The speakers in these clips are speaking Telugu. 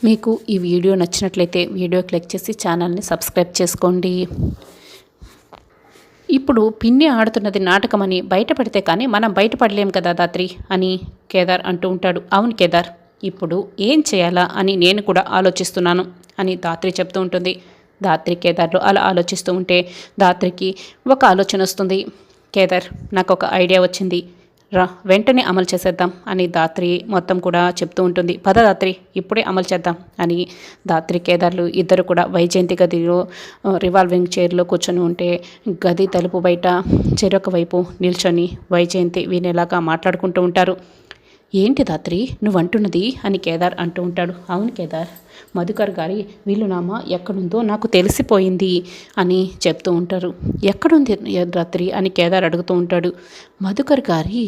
మీకు ఈ వీడియో నచ్చినట్లయితే వీడియో క్లిక్ చేసి ఛానల్ని సబ్స్క్రైబ్ చేసుకోండి. ఇప్పుడు పిన్ని ఆడుతున్నది నాటకమని బయటపడితే కానీ మనం బయటపడలేం కదా దాత్రి అని కేదార్ అంటూ ఉంటాడు. అవును కేదార్, ఇప్పుడు ఏం చేయాలా అని నేను కూడా ఆలోచిస్తున్నాను అని దాత్రి చెప్తూ ఉంటుంది. దాత్రి కేదార్లు అలా ఆలోచిస్తూ ఉంటే దాత్రికి ఒక ఆలోచన వస్తుంది. కేదార్, నాకు ఒక ఐడియా వచ్చింది, రా వెంటనే అమలు చేసేద్దాం అని దాత్రి మొత్తం కూడా చెప్తూ ఉంటుంది. పద దాత్రి, ఇప్పుడే అమలు చేద్దాం అని దాత్రి కేదార్లు ఇద్దరు కూడా వైజయంతి గదిలో రివాల్వింగ్ చైర్లో కూర్చొని ఉంటే గది తలుపు బయట చెరొక వైపు నిల్చొని వైజయంతి వినేలాగా మాట్లాడుకుంటూ ఉంటారు. ఏంటి దాత్రి నువ్వంటున్నది అని కేదార్ అంటూ ఉంటాడు. అవును కేదార్, మధుకర్ గారి వీలునామా ఎక్కడుందో నాకు తెలిసిపోయింది అని చెప్తూ ఉంటారు. ఎక్కడుంది రాత్రి అని కేదార్ అడుగుతూ ఉంటాడు. మధుకర్ గారి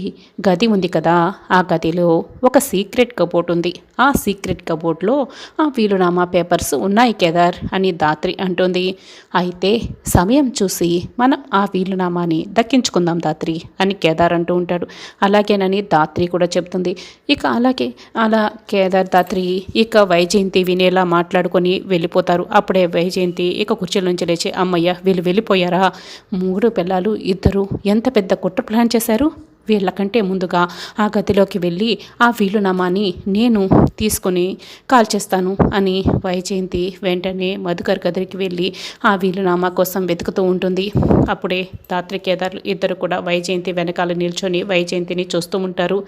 గది ఉంది కదా, ఆ గదిలో ఒక సీక్రెట్ కబోర్డ్ ఉంది. ఆ సీక్రెట్ కబోర్డ్లో ఆ వీలునామా పేపర్స్ ఉన్నాయి కేదార్ అని దాత్రి అంటుంది. అయితే సమయం చూసి మనం ఆ వీలునామాని దక్కించుకుందాం దాత్రి అని కేదార్ అంటూ ఉంటాడు. అలాగేనని దాత్రి కూడా చెప్తుంది. ఇక అలా కేదార్ దాత్రి ఇక వైజయంతి వినేలా మాట్లాడుకొని వెళ్ళిపోతారు. అప్పుడే వైజయంతి ఇక కుర్చీల నుంచి లేచి, అమ్మయ్య వీళ్ళు వెళ్ళిపోయారా, 3 పిల్లలు ఇద్దరు ఎంత పెద్ద కుట్ర ప్లాన్ చేశారు, వీళ్ళకంటే ముందుగా ఆ గదిలోకి వెళ్ళి ఆ వీలునామాని నేను తీసుకొని కాల్ చేస్తాను అని వైజయంతి వెంటనే మధుకర్ గదికి వెళ్ళి ఆ వీలునామా కోసం వెతుకుతూ ఉంటుంది. అప్పుడే దాత్రి కేదార్లు ఇద్దరు కూడా వైజయంతి వెనకాల నిల్చొని వైజయంతిని చూస్తూ ఉంటారు.